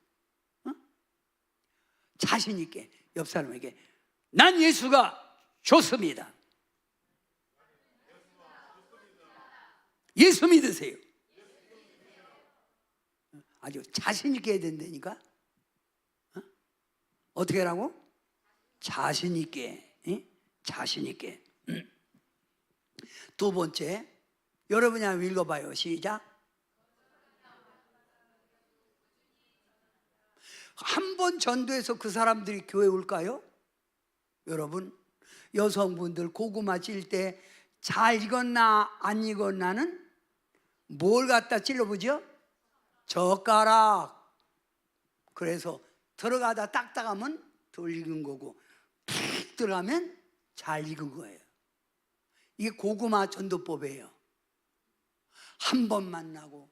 자신 있게 옆 사람에게 난 예수가 좋습니다. 예수 믿으세요. 아주 자신 있게 해야 된다니까. 어떻게 하라고? 자신 있게. 응? 자신 있게. 두 번째, 여러분이 한번 읽어봐요. 시작. 한 번 전도해서 그 사람들이 교회 올까요? 여러분, 여성분들 고구마 찔 때 잘 익었나 안 익었나는 뭘 갖다 찔러보죠? 젓가락. 그래서 들어가다 딱딱하면 덜 익은 거고 푹 들어가면 잘 익은 거예요. 이게 고구마 전도법이에요. 한 번 만나고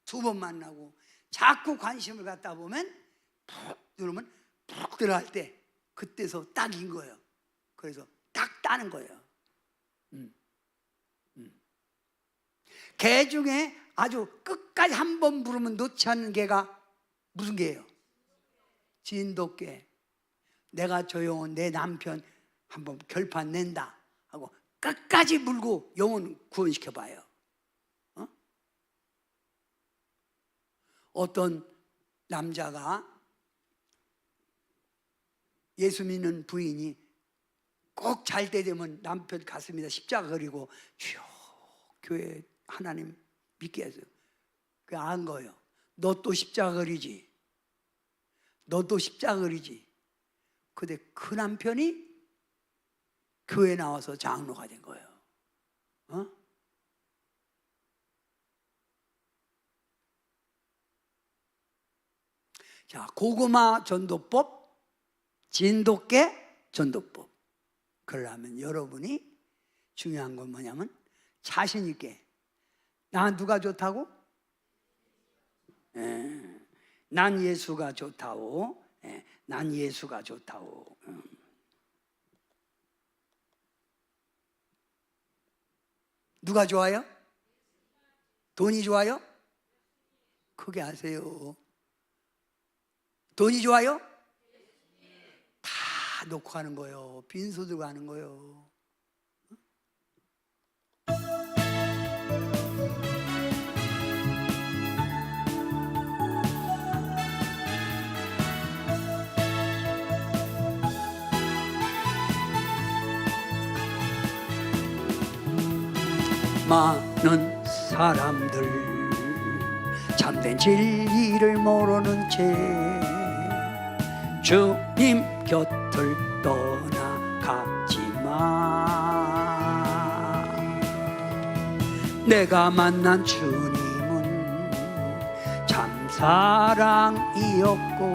두 번 만나고 자꾸 관심을 갖다 보면 푹 누르면 푹 들어갈 때 그때서 딱인 거예요. 그래서 딱 따는 거예요. 개 중에 아주 끝까지 한 번 부르면 놓지 않는 개가 무슨 개예요? 진돗개. 내가 저 영혼 내 남편 한번 결판 낸다 하고 끝까지 물고 영혼 구원시켜 봐요. 어떤 남자가 예수 믿는 부인이 꼭 잘 때 되면 남편 가슴에다 십자가 그리고 주여 교회 하나님 믿게 해서 그 안 거예요. 너 또 십자가 그리지. 너 또 십자가 그리지. 근데 그 남편이 교회 나와서 장로가 된 거예요. 자, 고구마 전도법, 진돗개 전도법. 그러려면 여러분이 중요한 건 뭐냐면 자신 있게 나 누가 좋다고? 난 예수가 좋다고. 난 예수가 좋다고. 누가 좋아요? 돈이 좋아요? 크게 하세요. 돈이 좋아요? 다 놓고 가는 거예요. 빈소들 가는 거예요. 많은 사람들 참된 진리를 모르는 채 주님 곁을 떠나갔지만 내가 만난 주님은 참 사랑이었고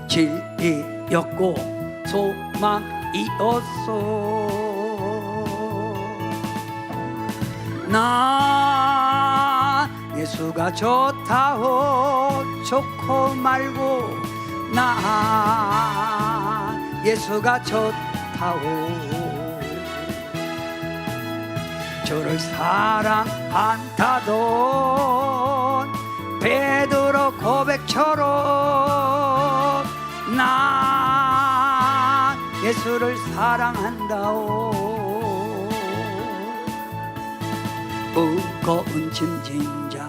진리였고 소망이었소. 나 예수가 좋다고 좋고 말고 나 예수가 좋다고 저를 사랑한다던 베드로 고백처럼 나 예수를 사랑한다오. 무거운 짐진 자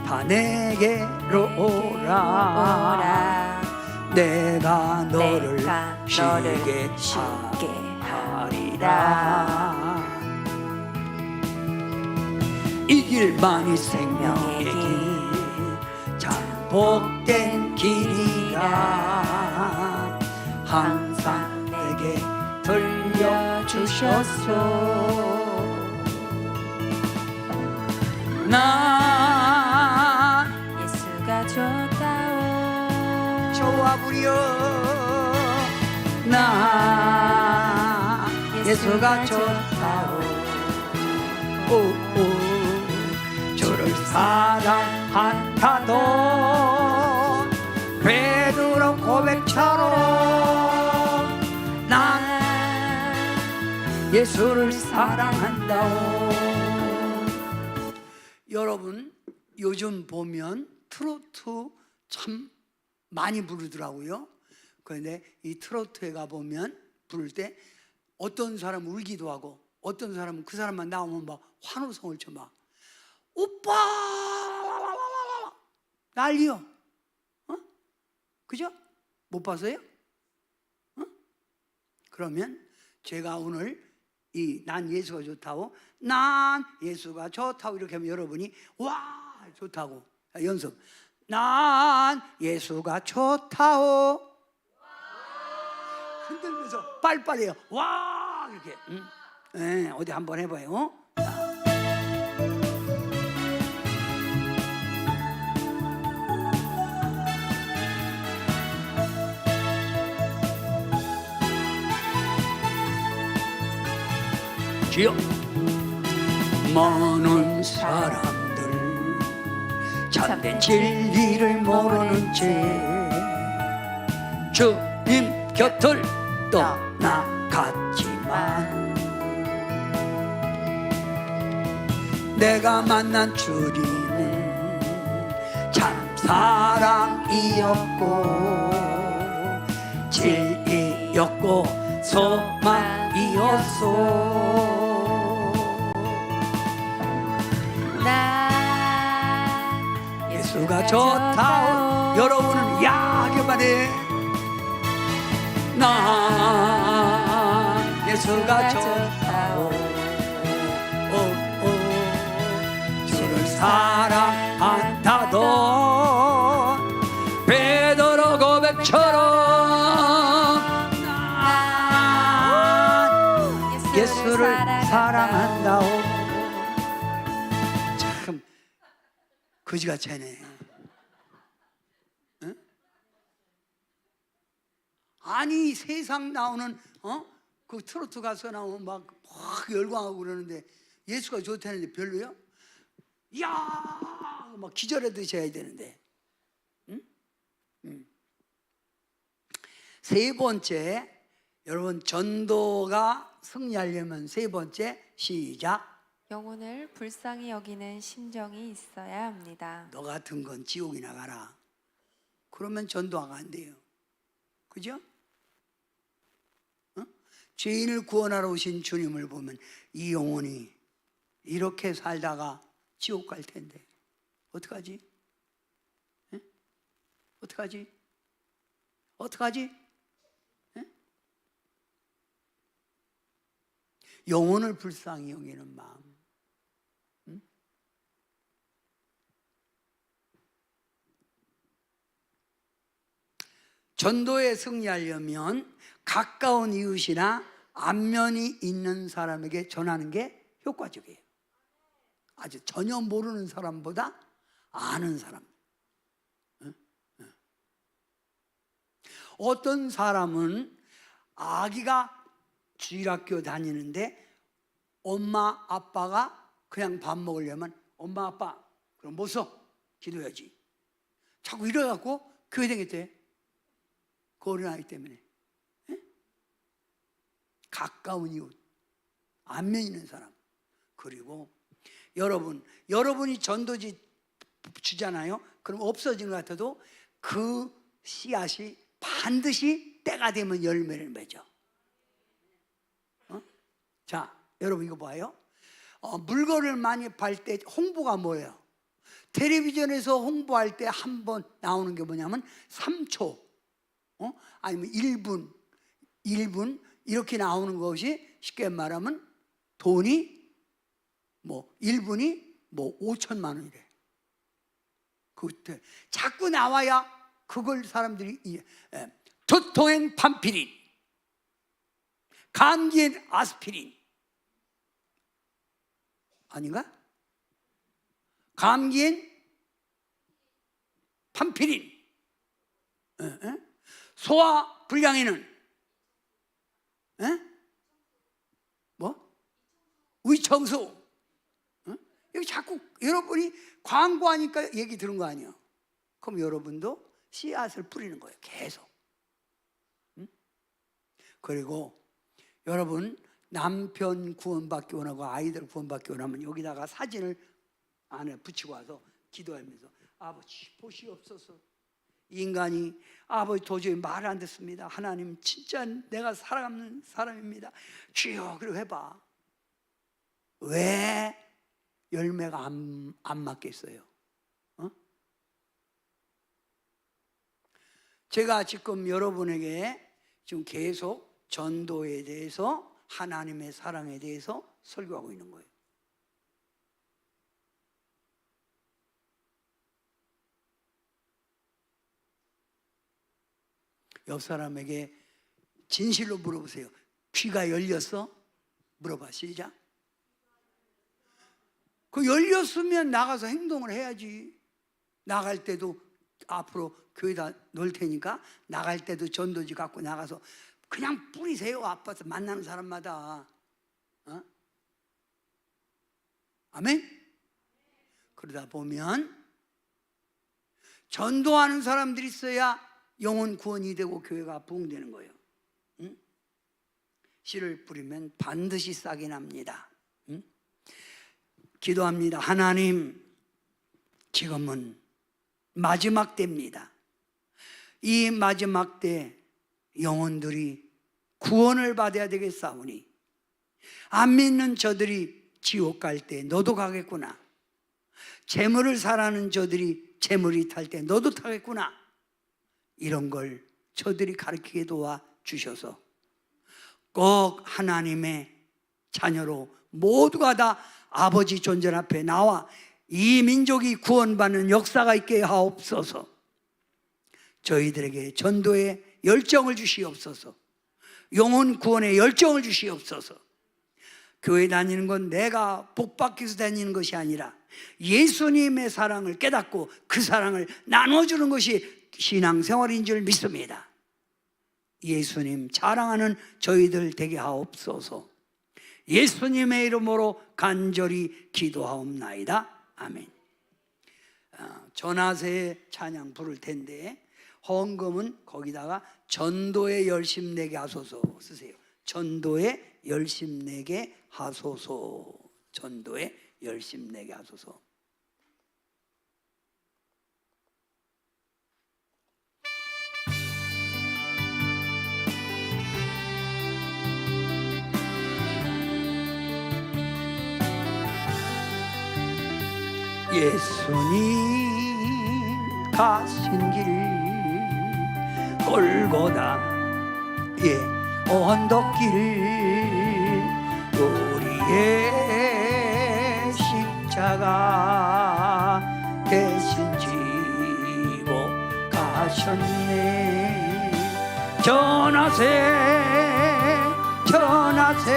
다 내게로 오라. 내가 너를 쉬게 하리라. 이 길만이 생명의 길 참 복된 길이라 항상 내게 들려주셨소. 나 예수가 좋다오. 좋아 부려. 나 예수가 좋다오. 저를 사랑한다던 베드로 고백처럼 난 예수를 사랑한다오. 여러분 요즘 보면 트로트 참 많이 부르더라고요. 그런데 이 트로트에 가보면 부를 때 어떤 사람은 울기도 하고 어떤 사람은 그 사람만 나오면 막 환호성을 쳐 막 오빠 난리요. 그죠? 못 봤어요? 어? 그러면 제가 오늘 이 난 예수가 좋다고, 난 예수가 좋다고 이렇게 하면 여러분이 와 좋다고. 자, 연습. 난 예수가 좋다고. 흔들면서 빨리빨리 해요. 와 이렇게. 네, 어디 한번 해봐요. 주여. 많은 사람들 참된 진리를 모르는 채 주님 곁을 떠나갔지만 내가 만난 주님은 참 사랑이었고 진리였고 소망이었소. 예수가 좋다. 여러분은 야하게만 해. 나 예수가 좋다. 주를 사랑한다던 베드로 고백처럼 난 예수를 사랑한다오. 참 거지같이 하네. 응? 아니 세상 나오는 그 트로트 가수 나오면 막 열광하고 그러는데 예수가 좋다는데 별로요? 이야 막 기절하듯이 해야 되는데. 응? 세 번째, 여러분 전도가 승리하려면 세 번째 시작. 영혼을 불쌍히 여기는 심정이 있어야 합니다. 너 같은 건 지옥이나 가라. 그러면 전도가 안 돼요. 그죠? 죄인을 구원하러 오신 주님을 보면 이 영혼이 이렇게 살다가 지옥 갈 텐데 어떡하지? 에? 어떡하지? 어떡하지? 에? 영혼을 불쌍히 여기는 마음. 전도에 승리하려면 가까운 이웃이나 안면이 있는 사람에게 전하는 게 효과적이에요. 아주 전혀 모르는 사람보다 아는 사람. 어떤 사람은 아기가 주일학교 다니는데 엄마 아빠가 그냥 밥 먹으려면 엄마 아빠 그럼 못 써. 기도해야지. 자꾸 이래갖고 교회 다녔대. 그 어린아이 때문에. 가까운 이웃, 안면 있는 사람. 그리고 여러분이 전도지 주잖아요. 그럼 없어진 것 같아도 그 씨앗이 반드시 때가 되면 열매를 맺어. 자, 여러분 이거 봐요. 물건을 많이 팔 때 홍보가 뭐예요? 텔레비전에서 홍보할 때 한 번 나오는 게 뭐냐면 3초, 아니면 1분 이렇게 나오는 것이 쉽게 말하면 돈이 뭐 1분이 뭐 5천만 원이래. 그때 자꾸 나와야 그걸 사람들이 두통엔 판피린, 감기엔 아스피린 아닌가? 감기엔 판피린, 소화 불량에는 뭐? 위청소. 여기 자꾸 여러분이 광고하니까 얘기 들은 거 아니에요? 그럼 여러분도 씨앗을 뿌리는 거예요. 계속. 그리고 여러분 남편 구원받기 원하고 아이들 구원받기 원하면 여기다가 사진을 안에 붙이고 와서 기도하면서 아버지 보시옵소서. 인간이 아버지 도저히 말 안 듣습니다. 하나님 진짜 내가 사랑하는 사람입니다. 주여. 그리고 해봐. 왜 열매가 안 맞겠어요? 제가 지금 여러분에게 지금 계속 전도에 대해서, 하나님의 사랑에 대해서 설교하고 있는 거예요. 옆 사람에게 진실로 물어보세요. 귀가 열렸어? 물어봐. 시작. 그 열렸으면 나가서 행동을 해야지. 나갈 때도 앞으로 교회다 놓을 테니까 나갈 때도 전도지 갖고 나가서 그냥 뿌리세요. 아파서 만나는 사람마다. 어? 아멘? 그러다 보면 전도하는 사람들이 있어야 영혼 구원이 되고 교회가 부흥되는 거예요. 응? 씨를 뿌리면 반드시 싹이 납니다. 응? 기도합니다. 하나님, 지금은 마지막 때입니다. 이 마지막 때 영혼들이 구원을 받아야 되겠사오니, 안 믿는 저들이 지옥 갈 때 너도 가겠구나. 재물을 사라는 저들이 재물이 탈 때 너도 타겠구나. 이런 걸 저들이 가르치게 도와 주셔서 꼭 하나님의 자녀로 모두가 다 아버지 존전 앞에 나와 이 민족이 구원받는 역사가 있게 하옵소서. 저희들에게 전도의 열정을 주시옵소서. 영혼 구원의 열정을 주시옵소서. 교회 다니는 건 내가 복받기 위해서 다니는 것이 아니라 예수님의 사랑을 깨닫고 그 사랑을 나눠주는 것이 신앙생활인 줄 믿습니다. 예수님 자랑하는 저희들 되게 하옵소서. 예수님의 이름으로 간절히 기도하옵나이다. 아멘. 전하세 찬양 부를 텐데 헌금은 거기다가 전도에 열심 내게 하소서 쓰세요. 전도에 열심 내게 하소서. 전도에 열심 내게 하소서. 예수님 가신 길 골고다의 언덕길, 우리의 십자가 대신 지고 가셨네. 전하세 전하세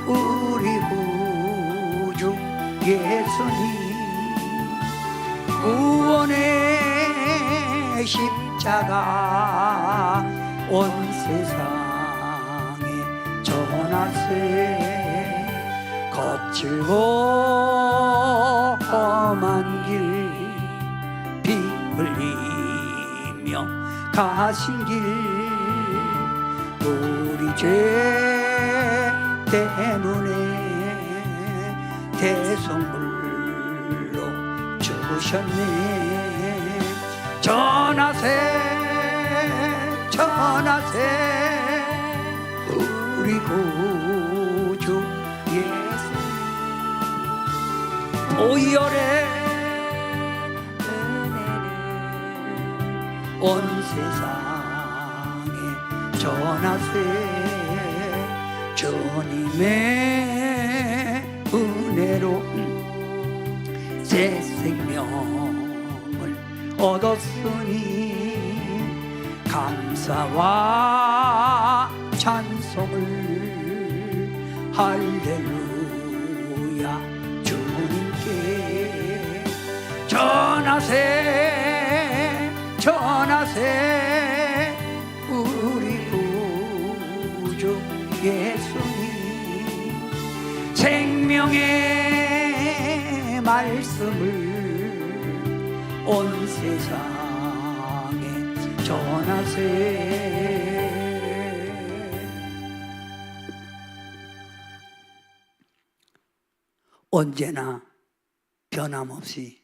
우리 구주 예수님, 구원의 십자가 온 세상에 전하세. 거칠고 험한 길 피 흘리며 가신 길, 우리 죄 때문에 대성불로 죽으셨네. 전하세 전하세 우리 구주 예수, 오열의 은혜를 온 세상에 전하세. 주님의 은혜로 새 생명을 얻었으니 감사와 찬송을 할렐루야 주님께. 전하세 전하세 우리 구주 예수님, 생명의 말씀을 온 세상에 전하세. 언제나 변함없이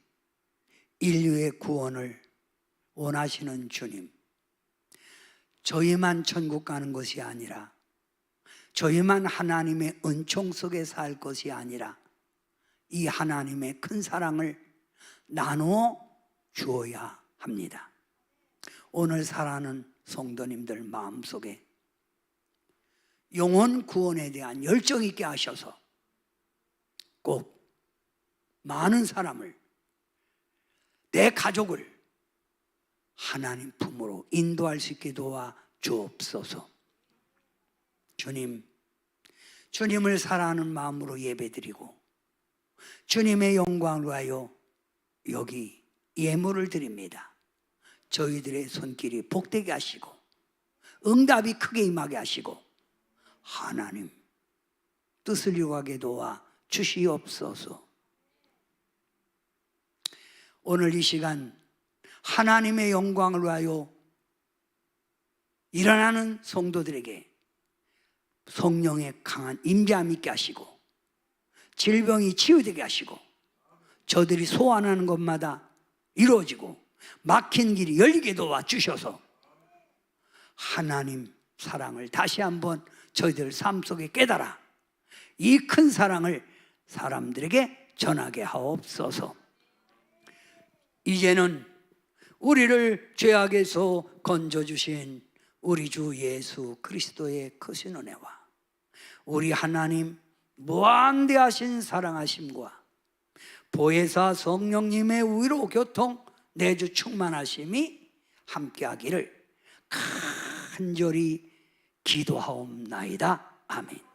인류의 구원을 원하시는 주님, 저희만 천국 가는 것이 아니라, 저희만 하나님의 은총 속에 살 것이 아니라 이 하나님의 큰 사랑을 나누어 주어야 합니다. 오늘 사랑하는 성도님들 마음속에 영혼 구원에 대한 열정 있게 하셔서 꼭 많은 사람을, 내 가족을 하나님 품으로 인도할 수 있게 도와 주옵소서. 주님, 주님을 사랑하는 마음으로 예배드리고 주님의 영광을 위하여 여기 예물을 드립니다. 저희들의 손길이 복되게 하시고 응답이 크게 임하게 하시고 하나님 뜻을 이루게 도와 주시옵소서. 오늘 이 시간 하나님의 영광을 위하여 일어나는 성도들에게 성령의 강한 임재함 있게 하시고 질병이 치유되게 하시고 저들이 소원하는 것마다 이루어지고 막힌 길이 열리게 도와 주셔서 하나님 사랑을 다시 한번 저희들 삶 속에 깨달아 이 큰 사랑을 사람들에게 전하게 하옵소서. 이제는 우리를 죄악에서 건져주신 우리 주 예수 그리스도의 크신 은혜와 우리 하나님 무한대하신 사랑하심과 보혜사 성령님의 위로 교통 내주 충만하심이 함께하기를 간절히 기도하옵나이다. 아멘.